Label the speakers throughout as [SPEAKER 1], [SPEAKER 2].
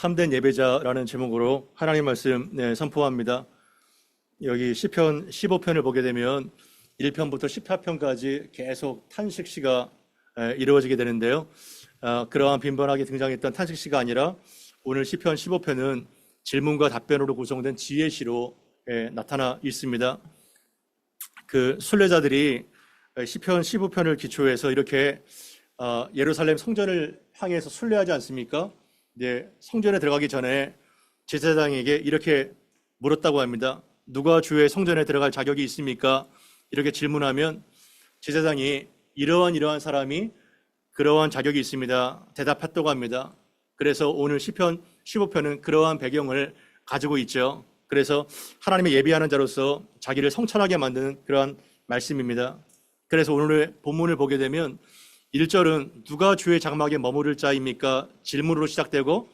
[SPEAKER 1] 참된 예배자라는 제목으로 하나님 말씀 선포합니다. 여기 시편 15편을 보게 되면 1편부터 14편까지 계속 탄식시가 이루어지게 되는데요. 그러한 빈번하게 등장했던 탄식시가 아니라 오늘 시편 15편은 질문과 답변으로 구성된 지혜시로 나타나 있습니다. 그 순례자들이 시편 15편을 기초해서 이렇게 예루살렘 성전을 향해서 순례하지 않습니까? 성전에 들어가기 전에 제사장에게 이렇게 물었다고 합니다. 누가 주의 성전에 들어갈 자격이 있습니까? 이렇게 질문하면 제사장이 이러한 사람이 그러한 자격이 있습니다. 대답했다고 합니다. 그래서 오늘 시편 15편은 그러한 배경을 가지고 있죠. 그래서 하나님의 예비하는 자로서 자기를 성찬하게 만드는 그러한 말씀입니다. 그래서 오늘의 본문을 보게 되면 1절은 누가 주의 장막에 머무를 자입니까? 질문으로 시작되고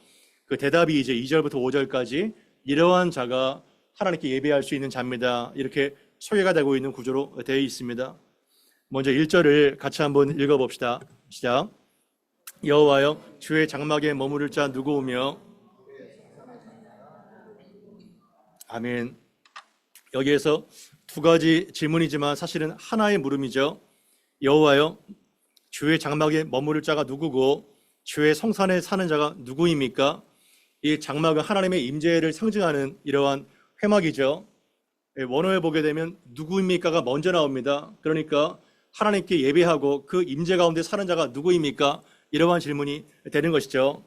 [SPEAKER 1] 그 대답이 이제 2절부터 5절까지 이러한 자가 하나님께 예배할 수 있는 자입니다. 이렇게 소개가 되고 있는 구조로 되어 있습니다. 먼저 1절을 같이 한번 읽어봅시다. 시작. 여호와여 주의 장막에 머무를 자 누구오며. 아멘. 여기에서 두 가지 질문이지만 사실은 하나의 물음이죠. 여호와여 주의 장막에 머무를 자가 누구고 주의 성산에 사는 자가 누구입니까? 이 장막은 하나님의 임재를 상징하는 이러한 회막이죠. 원어에 보게 되면 누구입니까가 먼저 나옵니다. 그러니까 하나님께 예배하고 그 임재 가운데 사는 자가 누구입니까? 이러한 질문이 되는 것이죠.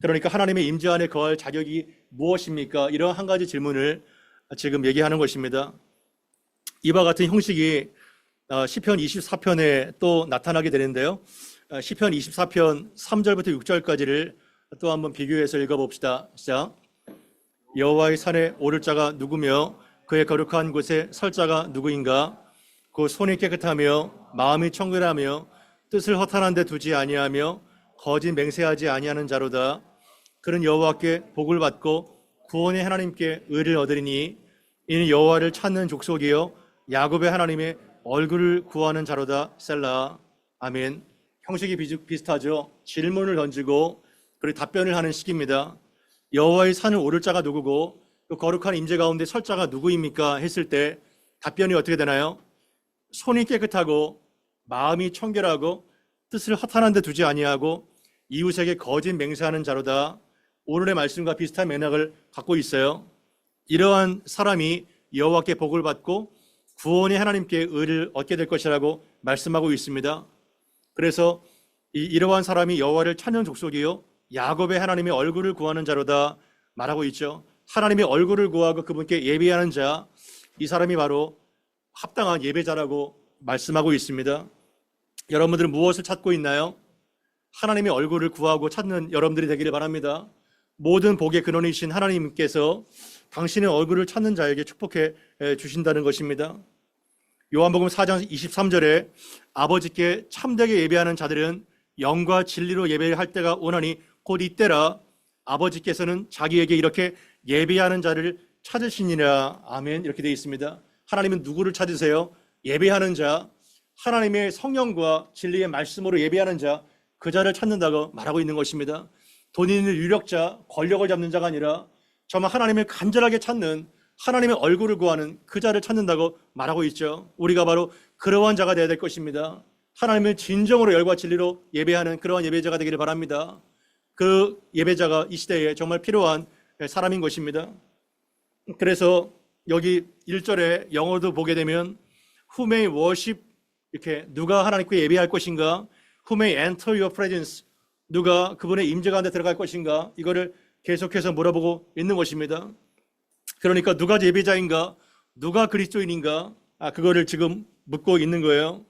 [SPEAKER 1] 그러니까 하나님의 임재 안에 거할 자격이 무엇입니까? 이런 한 가지 질문을 지금 얘기하는 것입니다. 이와 같은 형식이 시편 24편에 또 나타나게 되는데요. 시편 24편 3절부터 6절까지를 또 한번 비교해서 읽어봅시다. 시작. 여호와의 산에 오를 자가 누구며 그의 거룩한 곳에 설 자가 누구인가? 그 손이 깨끗하며 마음이 청결하며 뜻을 허탄한 데 두지 아니하며 거짓 맹세하지 아니하는 자로다. 그는 여호와께 복을 받고 구원의 하나님께 의를 얻으리니 이는 여호와를 찾는 족속이요 야곱의 하나님의 얼굴을 구하는 자로다. 셀라. 아멘. 형식이 비슷하죠. 질문을 던지고 그리고 답변을 하는 식입니다. 여호와의 산을 오를 자가 누구고 그 거룩한 임재 가운데 설 자가 누구입니까? 했을 때 답변이 어떻게 되나요? 손이 깨끗하고 마음이 청결하고 뜻을 허탄한 데 두지 아니하고 이웃에게 거짓 맹세하는 자로다. 오늘의 말씀과 비슷한 맥락을 갖고 있어요. 이러한 사람이 여호와께 복을 받고 구원의 하나님께 의를 얻게 될 것이라고 말씀하고 있습니다. 그래서 이러한 사람이 여호와를 찾는 족속이요 야곱의 하나님의 얼굴을 구하는 자로다 말하고 있죠. 하나님의 얼굴을 구하고 그분께 예배하는 자, 이 사람이 바로 합당한 예배자라고 말씀하고 있습니다. 여러분들은 무엇을 찾고 있나요? 하나님의 얼굴을 구하고 찾는 여러분들이 되기를 바랍니다. 모든 복의 근원이신 하나님께서 당신의 얼굴을 찾는 자에게 축복해 주신다는 것입니다. 요한복음 4장 23절에 아버지께 참되게 예배하는 자들은 영과 진리로 예배할 때가 오나니 곧 이때라. 아버지께서는 자기에게 이렇게 예배하는 자를 찾으시니라. 아멘. 이렇게 되어 있습니다. 하나님은 누구를 찾으세요? 예배하는 자, 하나님의 성령과 진리의 말씀으로 예배하는 자, 그 자를 찾는다고 말하고 있는 것입니다. 돈 있는 유력자, 권력을 잡는 자가 아니라 정말 하나님을 간절하게 찾는 하나님의 얼굴을 구하는 그 자를 찾는다고 말하고 있죠. 우리가 바로 그러한 자가 되어야 될 것입니다. 하나님을 진정으로 열과 진리로 예배하는 그러한 예배자가 되기를 바랍니다. 그 예배자가 이 시대에 정말 필요한 사람인 것입니다. 그래서 여기 1절에 영어도 보게 되면 Who may worship, 이렇게 누가 하나님께 예배할 것인가? Who may enter your presence, 누가 그분의 임재 가운데 들어갈 것인가? 이거를 계속해서 물어보고 있는 것입니다. 그러니까 누가 예배자인가? 누가 그리스도인인가? 그거를 지금 묻고 있는 거예요.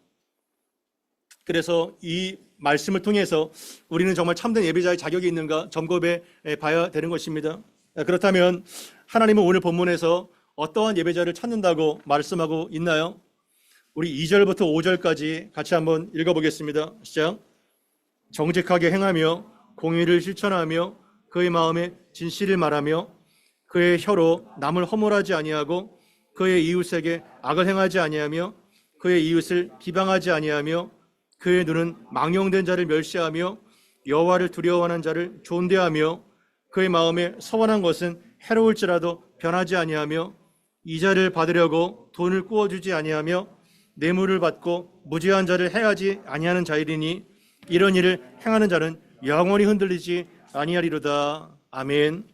[SPEAKER 1] 그래서 이 말씀을 통해서 우리는 정말 참된 예배자의 자격이 있는가 점검해 봐야 되는 것입니다. 그렇다면 하나님은 오늘 본문에서 어떠한 예배자를 찾는다고 말씀하고 있나요? 우리 2절부터 5절까지 같이 한번 읽어보겠습니다. 시작. 정직하게 행하며 공의를 실천하며 그의 마음에 진실을 말하며 그의 혀로 남을 허물하지 아니하고 그의 이웃에게 악을 행하지 아니하며 그의 이웃을 비방하지 아니하며 그의 눈은 망령된 자를 멸시하며 여호와를 두려워하는 자를 존대하며 그의 마음에 서원한 것은 해로울지라도 변하지 아니하며 이자를 받으려고 돈을 꾸어주지 아니하며 뇌물을 받고 무죄한 자를 해하지 아니하는 자이리니 이런 일을 행하는 자는 영원히 흔들리지 아니하리로다. 아멘.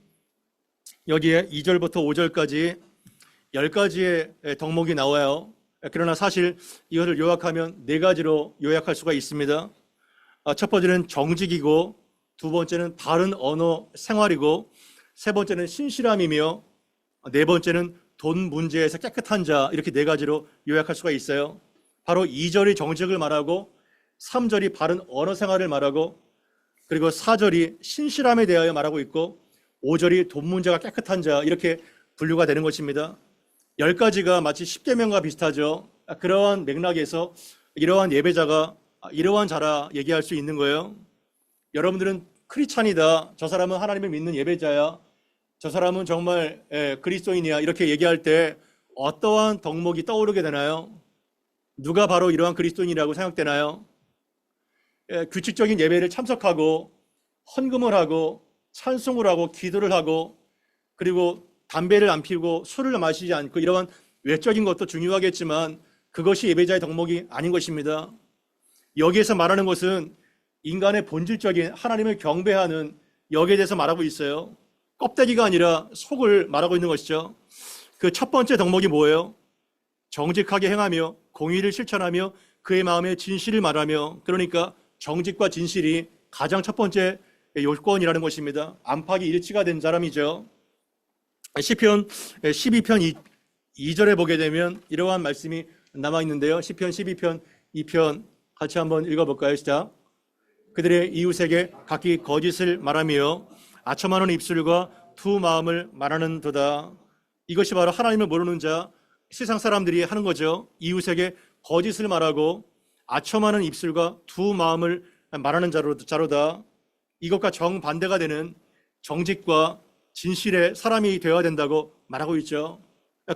[SPEAKER 1] 여기에 2절부터 5절까지 10가지의 덕목이 나와요. 그러나 사실 이것을 요약하면 4가지로 요약할 수가 있습니다. 첫 번째는 정직이고, 두 번째는 바른 언어 생활이고, 세 번째는 신실함이며, 네 번째는 돈 문제에서 깨끗한 자, 이렇게 4가지로 요약할 수가 있어요. 바로 2절이 정직을 말하고, 3절이 바른 언어 생활을 말하고, 그리고 4절이 신실함에 대하여 말하고 있고, 5절이 돈 문제가 깨끗한 자, 이렇게 분류가 되는 것입니다. 10가지가 마치 십계명과 비슷하죠. 그러한 맥락에서 이러한 예배자가 이러한 자라 얘기할 수 있는 거예요. 여러분들은 크리스찬이다, 저 사람은 하나님을 믿는 예배자야, 저 사람은 정말 그리스도인이야, 이렇게 얘기할 때 어떠한 덕목이 떠오르게 되나요? 누가 바로 이러한 그리스도인이라고 생각되나요? 규칙적인 예배를 참석하고 헌금을 하고 찬송을 하고 기도를 하고, 그리고 담배를 안 피우고 술을 마시지 않고, 이러한 외적인 것도 중요하겠지만 그것이 예배자의 덕목이 아닌 것입니다. 여기에서 말하는 것은 인간의 본질적인 하나님을 경배하는 여기에 대해서 말하고 있어요. 껍데기가 아니라 속을 말하고 있는 것이죠. 그 첫 번째 덕목이 뭐예요? 정직하게 행하며 공의를 실천하며 그의 마음에 진실을 말하며, 그러니까 정직과 진실이 가장 첫 번째 요건이라는 것입니다. 안팎이 일치가 된 사람이죠. 시편 12편 2절에 보게 되면 이러한 말씀이 남아 있는데요. 시편 12편 2편 같이 한번 읽어볼까요? 시작. 그들의 이웃에게 각기 거짓을 말하며 아첨하는 입술과 두 마음을 말하는도다. 이것이 바로 하나님을 모르는 자, 세상 사람들이 하는 거죠. 이웃에게 거짓을 말하고 아첨하는 입술과 두 마음을 말하는 자로다. 이것과 정반대가 되는 정직과 진실의 사람이 되어야 된다고 말하고 있죠.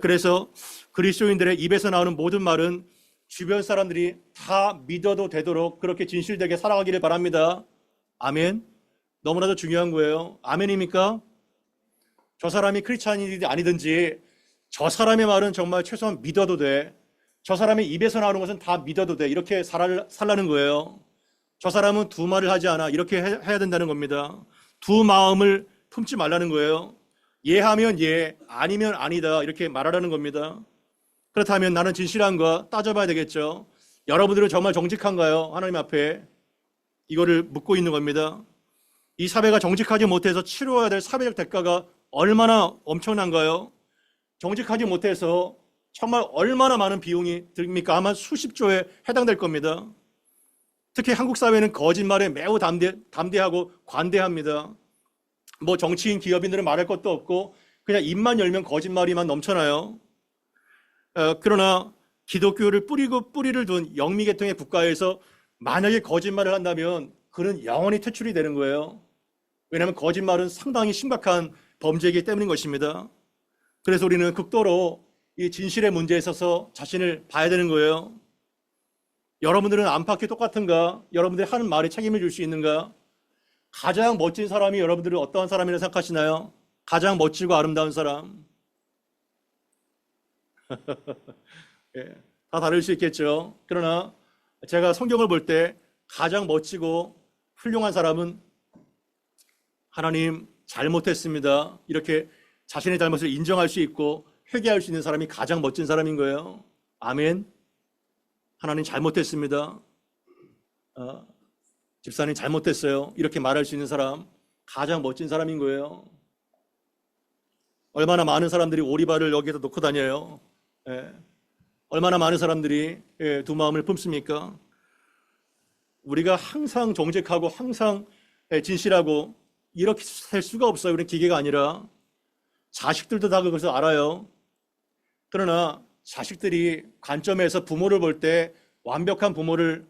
[SPEAKER 1] 그래서 그리스도인들의 입에서 나오는 모든 말은 주변 사람들이 다 믿어도 되도록 그렇게 진실되게 살아가기를 바랍니다. 아멘. 너무나도 중요한 거예요. 아멘입니까? 저 사람이 크리스찬이든지 아니든지 저 사람의 말은 정말 최소한 믿어도 돼. 저 사람의 입에서 나오는 것은 다 믿어도 돼. 이렇게 살라는 거예요. 저 사람은 두 말을 하지 않아. 이렇게 해야 된다는 겁니다. 두 마음을 품지 말라는 거예요. 예하면 예, 아니면 아니다, 이렇게 말하라는 겁니다. 그렇다면 나는 진실한가 따져봐야 되겠죠. 여러분들은 정말 정직한가요? 하나님 앞에 이거를 묻고 있는 겁니다. 이 사배가 정직하지 못해서 치러야 될 사배적 대가가 얼마나 엄청난가요? 정직하지 못해서 정말 얼마나 많은 비용이 듭니까? 아마 수십조에 해당될 겁니다. 특히 한국 사회는 거짓말에 매우 담대하고 관대합니다. 뭐 정치인, 기업인들은 말할 것도 없고 그냥 입만 열면 거짓말이만 넘쳐나요. 그러나 기독교를 뿌리를 둔 영미계통의 국가에서 만약에 거짓말을 한다면 그는 영원히 퇴출이 되는 거예요. 왜냐하면 거짓말은 상당히 심각한 범죄이기 때문인 것입니다. 그래서 우리는 극도로 이 진실의 문제에 있어서 자신을 봐야 되는 거예요. 여러분들은 안팎이 똑같은가? 여러분들이 하는 말에 책임을 질 수 있는가? 가장 멋진 사람이 여러분들은 어떠한 사람이라고 생각하시나요? 가장 멋지고 아름다운 사람. 예, 다 다를 수 있겠죠. 그러나 제가 성경을 볼 때 가장 멋지고 훌륭한 사람은 하나님 잘못했습니다, 이렇게 자신의 잘못을 인정할 수 있고 회개할 수 있는 사람이 가장 멋진 사람인 거예요. 아멘. 하나님 잘못했습니다, 집사님 잘못했어요, 이렇게 말할 수 있는 사람 가장 멋진 사람인 거예요. 얼마나 많은 사람들이 오리발을 여기에다 놓고 다녀요. 얼마나 많은 사람들이 두 마음을 품습니까? 우리가 항상 정직하고 항상 진실하고 이렇게 살 수가 없어요. 우리는 기계가 아니라. 자식들도 다 그것을 알아요. 그러나 자식들이 관점에서 부모를 볼 때 완벽한 부모를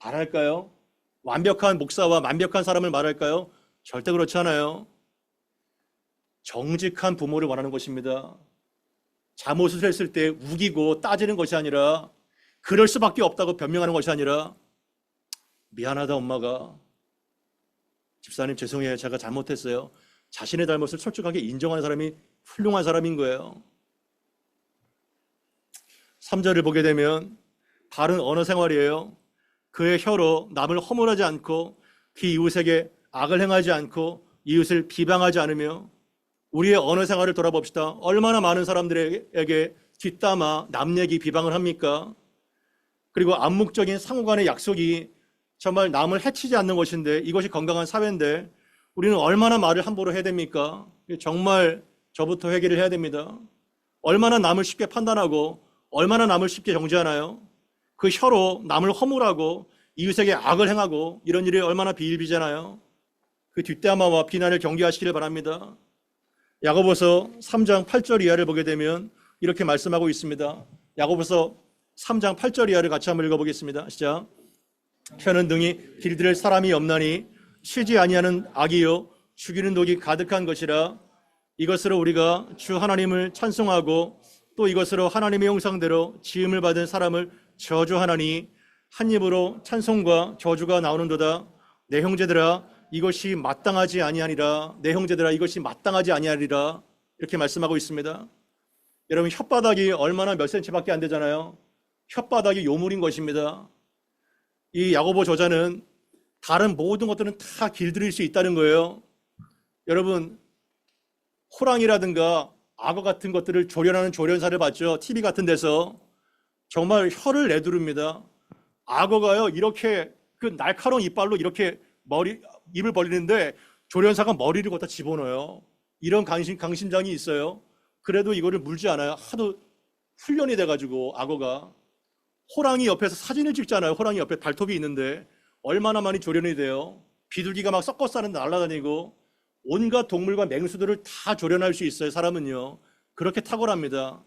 [SPEAKER 1] 말할까요? 완벽한 목사와 완벽한 사람을 말할까요? 절대 그렇지 않아요. 정직한 부모를 말하는 것입니다. 잘못을 했을 때 우기고 따지는 것이 아니라, 그럴 수밖에 없다고 변명하는 것이 아니라, 미안하다 엄마가, 집사님 죄송해요, 제가 잘못했어요, 자신의 잘못을 솔직하게 인정하는 사람이 훌륭한 사람인 거예요. 3절을 보게 되면 바른 언어 생활이에요. 그의 혀로 남을 허물하지 않고 그 이웃에게 악을 행하지 않고 이웃을 비방하지 않으며. 우리의 언어 생활을 돌아봅시다. 얼마나 많은 사람들에게 뒷담화, 남 얘기, 비방을 합니까? 그리고 암묵적인 상호 간의 약속이 정말 남을 해치지 않는 것인데, 이것이 건강한 사회인데 우리는 얼마나 말을 함부로 해야 됩니까? 정말 저부터 회개를 해야 됩니다. 얼마나 남을 쉽게 판단하고 얼마나 남을 쉽게 정죄하나요? 그 혀로 남을 허물하고 이웃에게 악을 행하고 이런 일이 얼마나 비일비재나요? 그 뒷담화와 비난을 경계하시기를 바랍니다. 야고보서 3장 8절 이하를 보게 되면 이렇게 말씀하고 있습니다. 야고보서 3장 8절 이하를 같이 한번 읽어보겠습니다. 시작. 혀는 등이 길들일 사람이 없나니 쉬지 아니하는 악이요 죽이는 독이 가득한 것이라. 이것으로 우리가 주 하나님을 찬송하고 또 이것으로 하나님의 형상대로 지음을 받은 사람을 저주하나니 한 입으로 찬송과 저주가 나오는도다. 내 형제들아 이것이 마땅하지 아니하리라. 내 형제들아 이것이 마땅하지 아니하리라. 이렇게 말씀하고 있습니다. 여러분, 혓바닥이 얼마나 몇 센치밖에 안 되잖아요. 혓바닥이 요물인 것입니다. 이 야고보 저자는 다른 모든 것들은 다 길들일 수 있다는 거예요. 여러분, 호랑이라든가 악어 같은 것들을 조련하는 조련사를 봤죠. TV 같은 데서. 정말 혀를 내두릅니다. 악어가요, 이렇게 그 날카로운 이빨로 이렇게 입을 벌리는데 조련사가 머리를 갖다 집어넣어요. 이런 강심장이 있어요. 그래도 이거를 물지 않아요. 하도 훈련이 돼가지고 악어가. 호랑이 옆에서 사진을 찍잖아요. 호랑이 옆에 발톱이 있는데 얼마나 많이 조련이 돼요. 비둘기가 막 섞어 싸는데 날아다니고 온갖 동물과 맹수들을 다 조련할 수 있어요. 사람은요. 그렇게 탁월합니다.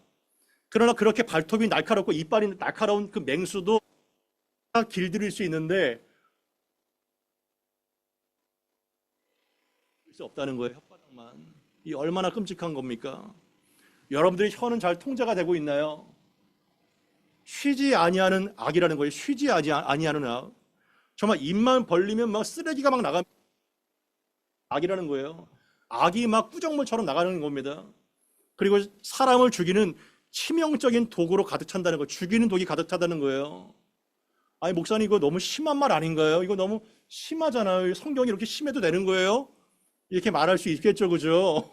[SPEAKER 1] 그러나 그렇게 발톱이 날카롭고 이빨이 날카로운 그 맹수도 다 길들일 수 있는데 수 없다는 거예요. 혓바닥만. 이 얼마나 끔찍한 겁니까? 여러분들의 혀는 잘 통제가 되고 있나요? 쉬지 아니하는 악이라는 거예요. 쉬지 아니하는 악. 정말 입만 벌리면 막 쓰레기가 막 나가. 악이라는 거예요. 악이 막 꾸정물처럼 나가는 겁니다. 그리고 사람을 죽이는 치명적인 독으로 가득 찬다는 거. 죽이는 독이 가득 차다는 거예요. 아니 목사님 이거 너무 심한 말 아닌가요? 이거 너무 심하잖아요. 성경이 이렇게 심해도 되는 거예요? 이렇게 말할 수 있겠죠, 그죠?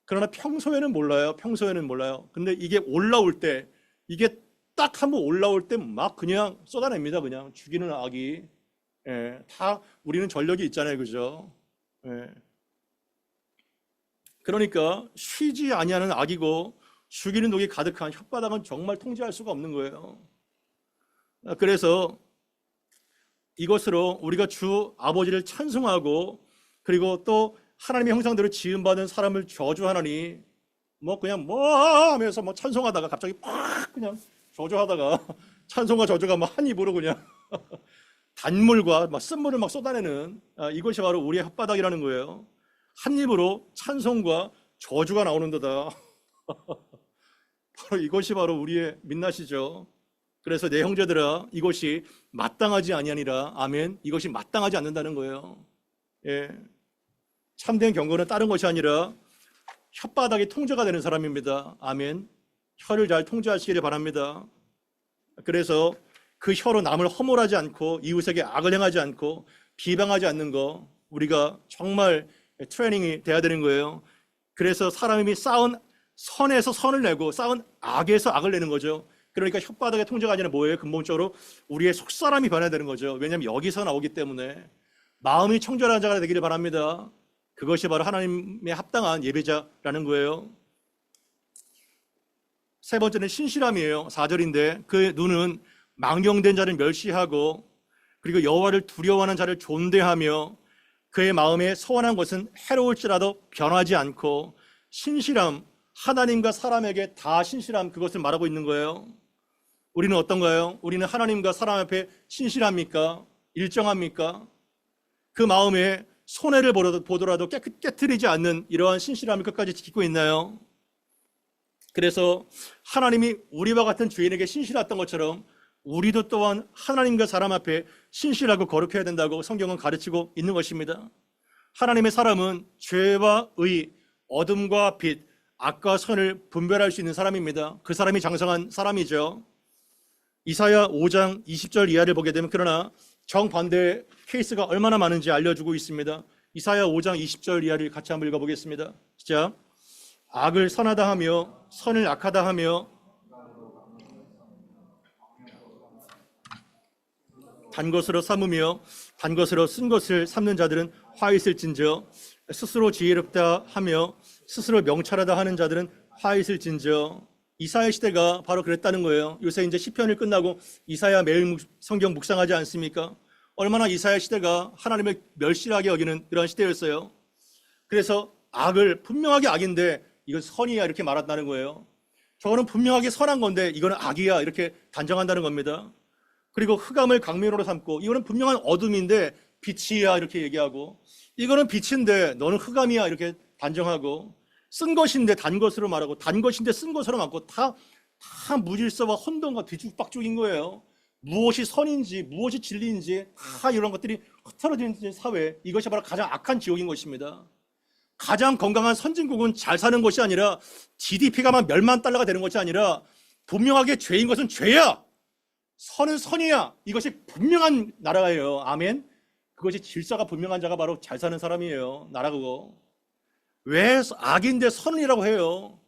[SPEAKER 1] 그러나 평소에는 몰라요. 평소에는 몰라요. 근데 이게 올라올 때, 이게 딱 한번 올라올 때 막 그냥 쏟아냅니다. 그냥 죽이는 악이. 예, 다 우리는 전력이 있잖아요, 그죠? 예. 그러니까 쉬지 아니하는 악이고 죽이는 독이 가득한 혓바닥은 정말 통제할 수가 없는 거예요. 그래서 이것으로 우리가 주 아버지를 찬송하고 그리고 또 하나님의 형상대로 지음받은 사람을 저주하나니 뭐 그냥 뭐 하면서 뭐 찬송하다가 갑자기 팍 그냥 저주하다가 찬송과 저주가 뭐 한 입으로 그냥 단물과 막 쓴물을 막 쏟아내는 이것이 바로 우리의 혓바닥이라는 거예요. 한 입으로 찬송과 저주가 나오는도다. 바로 이것이 바로 우리의 민낯이죠. 그래서 내 형제들아 이것이 마땅하지 아니하니라. 아멘. 이것이 마땅하지 않는다는 거예요. 예. 참된 경건은 다른 것이 아니라 혓바닥이 통제가 되는 사람입니다. 아멘. 혀를 잘 통제하시기를 바랍니다. 그래서 그 혀로 남을 허물하지 않고 이웃에게 악을 행하지 않고 비방하지 않는 거 우리가 정말 트레이닝이 돼야 되는 거예요. 그래서 사람이 쌓은 선에서 선을 내고 쌓은 악에서 악을 내는 거죠. 그러니까 혓바닥의 통제가 아니라 뭐예요? 근본적으로 우리의 속사람이 변해야 되는 거죠. 왜냐하면 여기서 나오기 때문에 마음이 청결한 자가 되기를 바랍니다. 그것이 바로 하나님의 합당한 예배자라는 거예요. 세 번째는 신실함이에요. 4절인데 그 눈은 망령된 자를 멸시하고 그리고 여호와를 두려워하는 자를 존대하며 그의 마음에 소원한 것은 해로울지라도 변하지 않고 신실함, 하나님과 사람에게 다 신실함, 그것을 말하고 있는 거예요. 우리는 어떤가요? 우리는 하나님과 사람 앞에 신실합니까? 일정합니까? 그 마음에 손해를 보더라도 깨트리지 않는 이러한 신실함을 끝까지 지키고 있나요? 그래서 하나님이 우리와 같은 주인에게 신실했던 것처럼 우리도 또한 하나님과 사람 앞에 신실하고 거룩해야 된다고 성경은 가르치고 있는 것입니다. 하나님의 사람은 죄와 의, 어둠과 빛, 악과 선을 분별할 수 있는 사람입니다. 그 사람이 장성한 사람이죠. 이사야 5장 20절 이하를 보게 되면 그러나 정반대의 케이스가 얼마나 많은지 알려주고 있습니다. 이사야 5장 20절 이하를 같이 한번 읽어보겠습니다. 시작. 악을 선하다 하며 선을 악하다 하며 단 것으로 삼으며 단 것으로 쓴 것을 삼는 자들은 화 있을진저 스스로 지혜롭다 하며 스스로 명철하다 하는 자들은 화 있을진저. 이사야 시대가 바로 그랬다는 거예요. 요새 이제 시편을 끝나고 이사야 매일 성경 묵상하지 않습니까? 얼마나 이사야 시대가 하나님을 멸시하게 여기는 그런 시대였어요. 그래서 악을 분명하게 악인데 이건 선이야 이렇게 말한다는 거예요. 저거는 분명하게 선한 건데 이거는 악이야 이렇게 단정한다는 겁니다. 그리고 흑암을 강면으로 삼고 이거는 분명한 어둠인데 빛이야 이렇게 얘기하고 이거는 빛인데 너는 흑암이야 이렇게 단정하고 쓴 것인데 단 것으로 말하고 단 것인데 쓴 것으로 말하고 다 무질서와 혼돈과 뒤죽박죽인 거예요. 무엇이 선인지 무엇이 진리인지 다 이런 것들이 흐트러지는 사회, 이것이 바로 가장 악한 지옥인 것입니다. 가장 건강한 선진국은 잘 사는 것이 아니라 GDP가 만 몇만 달러가 되는 것이 아니라 분명하게 죄인 것은 죄야, 선은 선이야, 이것이 분명한 나라예요. 아멘. 그것이 질서가 분명한 자가 바로 잘 사는 사람이에요. 나라 그거. 왜 악인데 선이라고 해요?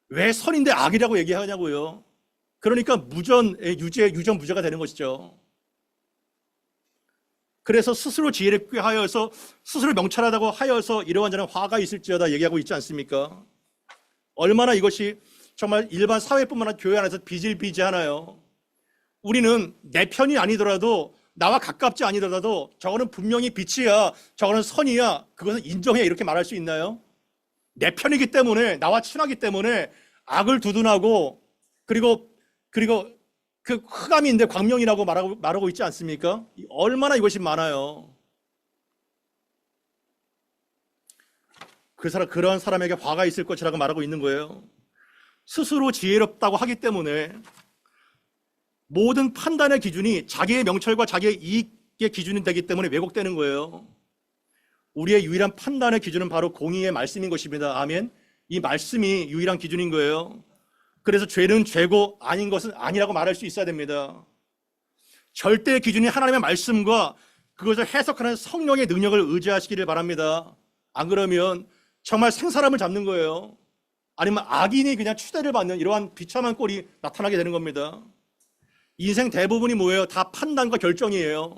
[SPEAKER 1] 왜 선인데 악이라고 얘기하냐고요? 그러니까 무전의 유전 무죄가 되는 것이죠. 그래서 스스로 지혜롭게 하여서 스스로 명철하다고 하여서 이러한 자는 화가 있을지어다 얘기하고 있지 않습니까? 얼마나 이것이 정말 일반 사회뿐만 아니라 교회 안에서 비질비재하나요? 우리는 내 편이 아니더라도 나와 가깝지 아니더라도 저거는 분명히 빛이야, 저거는 선이야, 그것은 인정해 이렇게 말할 수 있나요? 내 편이기 때문에, 나와 친하기 때문에 악을 두둔하고 그리고 그 흑암인데 광명이라고 말하고 있지 않습니까? 얼마나 이것이 많아요. 그런 사람에게 화가 있을 것이라고 말하고 있는 거예요. 스스로 지혜롭다고 하기 때문에 모든 판단의 기준이 자기의 명철과 자기의 이익의 기준이 되기 때문에 왜곡되는 거예요. 우리의 유일한 판단의 기준은 바로 공의의 말씀인 것입니다. 아멘. 이 말씀이 유일한 기준인 거예요. 그래서 죄는 죄고 아닌 것은 아니라고 말할 수 있어야 됩니다. 절대의 기준이 하나님의 말씀과 그것을 해석하는 성령의 능력을 의지하시기를 바랍니다. 안 그러면 정말 생사람을 잡는 거예요. 아니면 악인이 그냥 추대를 받는 이러한 비참한 꼴이 나타나게 되는 겁니다. 인생 대부분이 뭐예요? 다 판단과 결정이에요.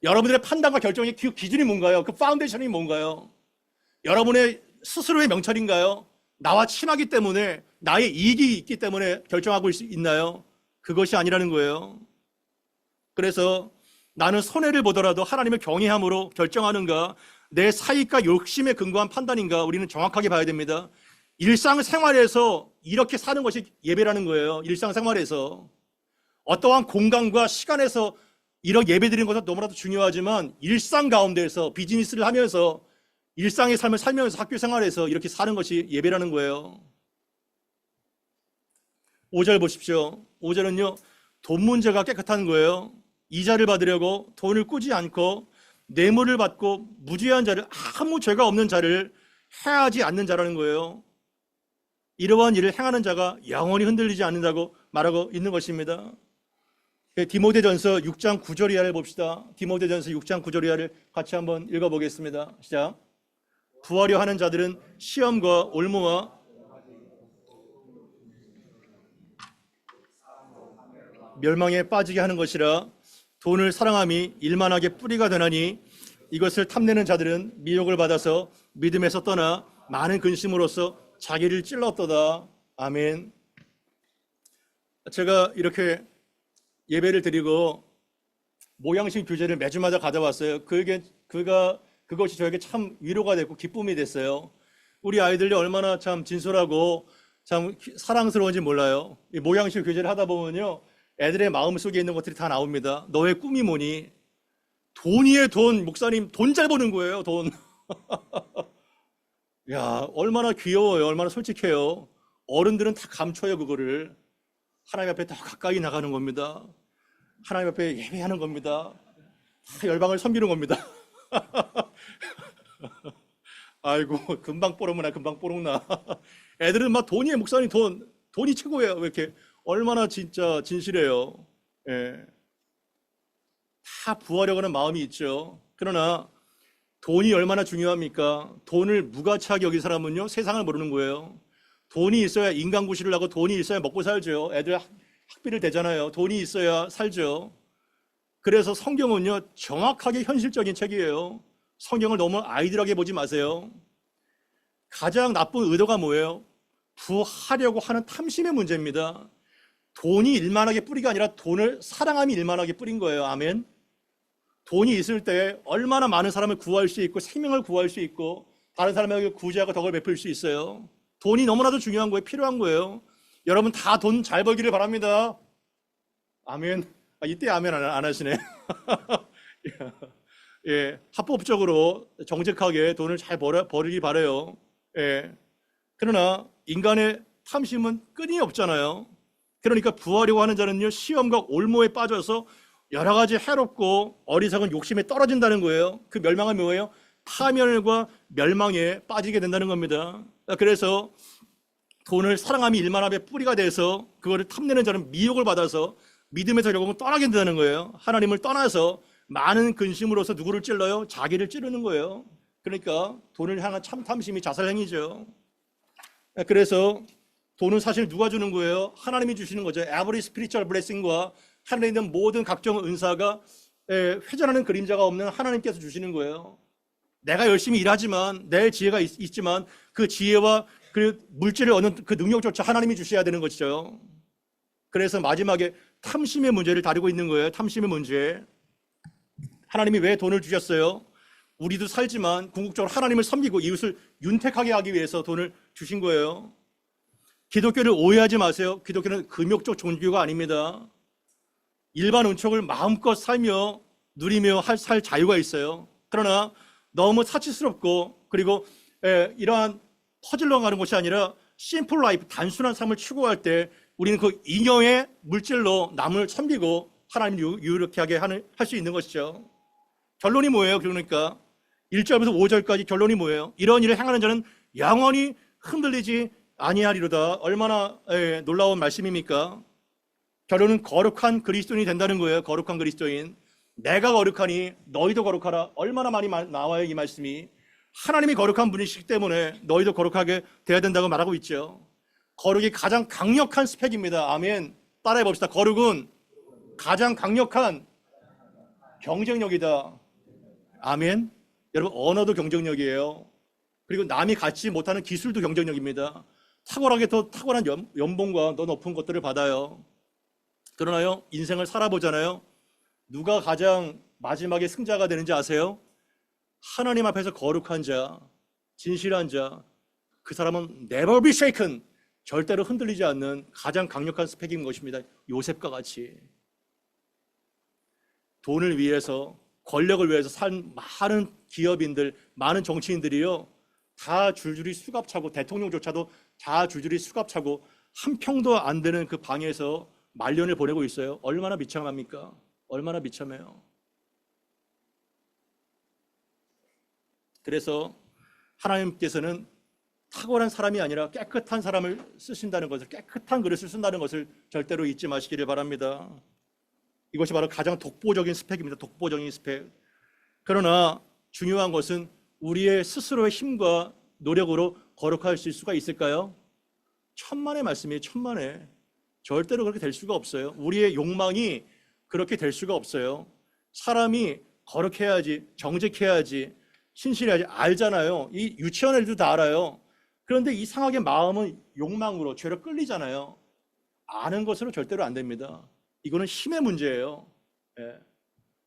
[SPEAKER 1] 여러분들의 판단과 결정의 기준이 뭔가요? 그 파운데이션이 뭔가요? 여러분의 스스로의 명철인가요? 나와 친하기 때문에, 나의 이익이 있기 때문에 결정하고 있나요? 그것이 아니라는 거예요. 그래서 나는 손해를 보더라도 하나님을 경외함으로 결정하는가, 내 사익과 욕심에 근거한 판단인가, 우리는 정확하게 봐야 됩니다. 일상생활에서 이렇게 사는 것이 예배라는 거예요. 일상생활에서 어떠한 공간과 시간에서 이런 예배 드리는 것은 너무나도 중요하지만 일상 가운데에서 비즈니스를 하면서 일상의 삶을 살면서 학교 생활에서 이렇게 사는 것이 예배라는 거예요. 5절 보십시오. 5절은요, 돈 문제가 깨끗한 거예요. 이자를 받으려고 돈을 꾸지 않고 뇌물을 받고 무죄한 자를, 아무 죄가 없는 자를 해하지 않는 자라는 거예요. 이러한 일을 행하는 자가 영원히 흔들리지 않는다고 말하고 있는 것입니다. 디모데전서 6장 9절 이하를 봅시다. 디모데전서 6장 9절 이하를 같이 한번 읽어보겠습니다. 시작. 구하려 하는 자들은 시험과 올무와 멸망에 빠지게 하는 것이라. 돈을 사랑함이 일만하게 뿌리가 되나니 이것을 탐내는 자들은 미혹을 받아서 믿음에서 떠나 많은 근심으로써 자기를 찔렀도다. 아멘. 제가 이렇게 예배를 드리고 모양식 교재를 매주마다 가져왔어요. 그것이 저에게 참 위로가 됐고 기쁨이 됐어요. 우리 아이들이 얼마나 참 진솔하고 참 사랑스러운지 몰라요. 이 모양식 교재를 하다 보면요, 애들의 마음속에 있는 것들이 다 나옵니다. 너의 꿈이 뭐니? 돈이에요, 돈. 목사님, 돈 잘 버는 거예요, 돈. 야, 얼마나 귀여워요. 얼마나 솔직해요. 어른들은 다 감춰요, 그거를. 하나님 앞에 더 가까이 나가는 겁니다. 하나님 앞에 예배하는 겁니다. 다 열방을 섬기는 겁니다. 아이고, 금방 뽀록나, 금방 뽀록나. 애들은 막 돈이, 목사님 돈이 최고예요. 왜 이렇게, 얼마나 진짜 진실해요. 예. 다 구하려고 하는 마음이 있죠. 그러나 돈이 얼마나 중요합니까? 돈을 무가치하게 여긴 사람은요, 세상을 모르는 거예요. 돈이 있어야 인간구실을 하고 돈이 있어야 먹고 살죠. 애들 학비를 대잖아요. 돈이 있어야 살죠. 그래서 성경은요, 정확하게 현실적인 책이에요. 성경을 너무 아이들하게 보지 마세요. 가장 나쁜 의도가 뭐예요? 부하려고 하는 탐심의 문제입니다. 돈이 일만하게 뿌리가 아니라 돈을 사랑함이 일만하게 뿌린 거예요. 아멘. 돈이 있을 때 얼마나 많은 사람을 구할 수 있고 생명을 구할 수 있고 다른 사람에게 구제하고 덕을 베풀 수 있어요. 돈이 너무나도 중요한 거예요. 필요한 거예요. 여러분 다 돈 잘 벌기를 바랍니다. 아멘. 이때 아멘 안 하시네. 예, 합법적으로 정직하게 돈을 잘 벌기 바래요. 예. 그러나 인간의 탐심은 끈이 없잖아요. 그러니까 부하려고 하는 자는요, 시험과 올무에 빠져서 여러 가지 해롭고 어리석은 욕심에 떨어진다는 거예요. 그 멸망은 뭐예요? 파멸과 멸망에 빠지게 된다는 겁니다. 그래서 돈을 사랑함이 일만함의 뿌리가 돼서 그거를 탐내는 자는 미혹을 받아서 믿음에서 결국은 떠나게 된다는 거예요. 하나님을 떠나서 많은 근심으로서 누구를 찔러요? 자기를 찌르는 거예요. 그러니까 돈을 향한 참 탐심이 자살행위죠. 그래서 돈은 사실 누가 주는 거예요? 하나님이 주시는 거죠. Every spiritual blessing과 하늘에 있는 모든 각종 은사가 회전하는 그림자가 없는 하나님께서 주시는 거예요. 내가 열심히 일하지만 내 지혜가 있지만 그 지혜와 그 물질을 얻는 그 능력조차 하나님이 주셔야 되는 것이죠. 그래서 마지막에 탐심의 문제를 다루고 있는 거예요. 탐심의 문제. 하나님이 왜 돈을 주셨어요? 우리도 살지만 궁극적으로 하나님을 섬기고 이웃을 윤택하게 하기 위해서 돈을 주신 거예요. 기독교를 오해하지 마세요. 기독교는 금욕적 종교가 아닙니다. 일반 은총을 마음껏 살며 누리며 살 자유가 있어요. 그러나 너무 사치스럽고 그리고 이러한 퍼즐로 가는 것이 아니라 심플 라이프, 단순한 삶을 추구할 때 우리는 그 잉여의 물질로 남을 섬기고 하나님을 유력하게 할 수 있는 것이죠. 결론이 뭐예요? 그러니까 1절부터 5절까지 결론이 뭐예요? 이런 일을 행하는 자는 영원히 흔들리지 아니하리로다. 얼마나 놀라운 말씀입니까? 결론은 거룩한 그리스도인이 된다는 거예요. 거룩한 그리스도인. 내가 거룩하니 너희도 거룩하라. 얼마나 많이 나와요, 이 말씀이. 하나님이 거룩한 분이시기 때문에 너희도 거룩하게 돼야 된다고 말하고 있죠. 거룩이 가장 강력한 스펙입니다. 아멘. 따라해 봅시다. 거룩은 가장 강력한 경쟁력이다. 아멘. 여러분, 언어도 경쟁력이에요. 그리고 남이 갖지 못하는 기술도 경쟁력입니다. 탁월하게 더 탁월한 연봉과 더 높은 것들을 받아요. 그러나요, 인생을 살아보잖아요. 누가 가장 마지막에 승자가 되는지 아세요? 하나님 앞에서 거룩한 자, 진실한 자, 그 사람은 never be shaken, 절대로 흔들리지 않는 가장 강력한 스펙인 것입니다. 요셉과 같이. 돈을 위해서, 권력을 위해서 산 많은 기업인들, 많은 정치인들이요, 다 줄줄이 수갑차고, 대통령조차도 다 줄줄이 수갑차고 한 평도 안 되는 그 방에서 말년을 보내고 있어요. 얼마나 비참합니까? 얼마나 비참해요. 그래서 하나님께서는 탁월한 사람이 아니라 깨끗한 사람을 쓰신다는 것을, 깨끗한 그릇을 쓴다는 것을 절대로 잊지 마시기를 바랍니다. 이것이 바로 가장 독보적인 스펙입니다. 독보적인 스펙. 그러나 중요한 것은 우리의 스스로의 힘과 노력으로 거룩할 수가 있을까요? 천만의 말씀이에요. 천만에. 절대로 그렇게 될 수가 없어요. 우리의 욕망이 그렇게 될 수가 없어요. 사람이 거룩해야지, 정직해야지, 신실해야지 알잖아요. 이 유치원 애들도 다 알아요. 그런데 이상하게 마음은 욕망으로 죄로 끌리잖아요. 아는 것으로 절대로 안 됩니다. 이거는 힘의 문제예요. 예.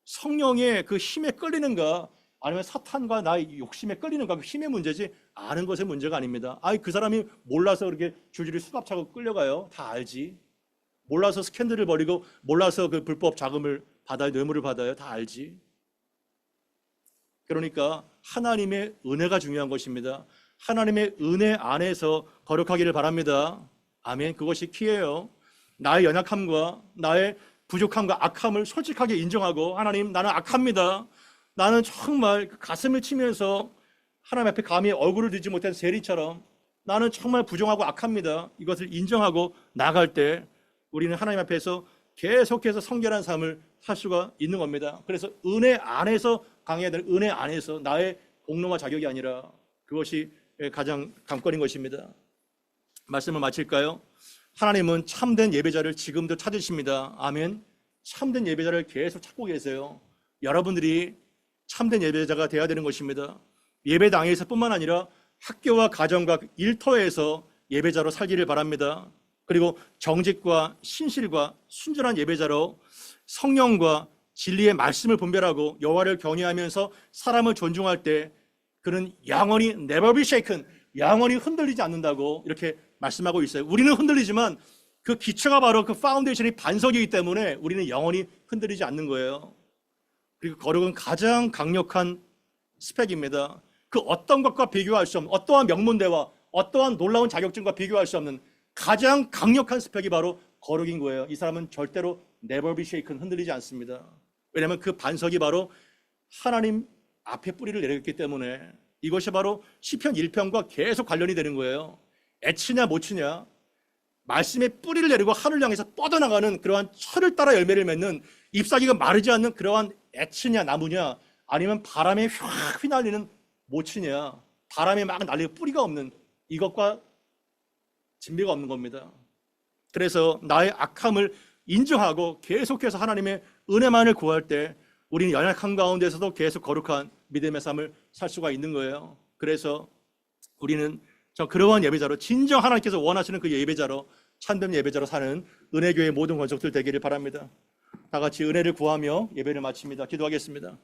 [SPEAKER 1] 성령의 그 힘에 끌리는가 아니면 사탄과 나의 욕심에 끌리는가, 그 힘의 문제지 아는 것의 문제가 아닙니다. 그 사람이 몰라서 그렇게 줄줄이 수갑차고 끌려가요. 다 알지. 몰라서 스캔들을 벌이고 몰라서 그 불법 자금을 받아요. 뇌물을 받아요. 다 알지. 그러니까 하나님의 은혜가 중요한 것입니다. 하나님의 은혜 안에서 거룩하기를 바랍니다. 아멘. 그것이 키예요. 나의 연약함과 나의 부족함과 악함을 솔직하게 인정하고, 하나님, 나는 악합니다. 나는 정말 가슴을 치면서 하나님 앞에 감히 얼굴을 들지 못한 세리처럼 나는 정말 부정하고 악합니다. 이것을 인정하고 나갈 때 우리는 하나님 앞에서 계속해서 성결한 삶을 살 수가 있는 겁니다. 그래서 은혜 안에서 강해야 될 은혜 안에서 나의 공로와 자격이 아니라 그것이 가장 관건인 것입니다. 말씀을 마칠까요? 하나님은 참된 예배자를 지금도 찾으십니다. 아멘. 참된 예배자를 계속 찾고 계세요. 여러분들이 참된 예배자가 되어야 되는 것입니다. 예배당에서뿐만 아니라 학교와 가정과 일터에서 예배자로 살기를 바랍니다. 그리고 정직과 신실과 순전한 예배자로 성령과 진리의 말씀을 분별하고 여호와를 경외하면서 사람을 존중할 때 그는 영원히 never be shaken, 영원히 흔들리지 않는다고 이렇게 말씀하고 있어요. 우리는 흔들리지만 그 기초가 바로 그 파운데이션이 반석이기 때문에 우리는 영원히 흔들리지 않는 거예요. 그리고 거룩은 가장 강력한 스펙입니다. 그 어떤 것과 비교할 수 없는, 어떠한 명문대와 어떠한 놀라운 자격증과 비교할 수 없는 가장 강력한 스펙이 바로 거룩인 거예요. 이 사람은 절대로 never be shaken, 흔들리지 않습니다. 왜냐하면 그 반석이 바로 하나님 앞에 뿌리를 내렸기 때문에 이것이 바로 시편 1편과 계속 관련이 되는 거예요. 애치냐 못 치냐, 말씀에 뿌리를 내리고 하늘 향해서 뻗어나가는 그러한 철을 따라 열매를 맺는 잎사귀가 마르지 않는 그러한 애치냐 나무냐, 아니면 바람에 휙 휘날리는 모치냐, 바람에 막 날리고 뿌리가 없는 이것과 진비가 없는 겁니다. 그래서 나의 악함을 인정하고 계속해서 하나님의 은혜만을 구할 때 우리는 연약한 가운데서도 계속 거룩한 믿음의 삶을 살 수가 있는 거예요. 그래서 우리는 그러한 예배자로, 진정 하나님께서 원하시는 그 예배자로, 참된 예배자로 사는 은혜교회 모든 권속들 되기를 바랍니다. 다 같이 은혜를 구하며 예배를 마칩니다. 기도하겠습니다.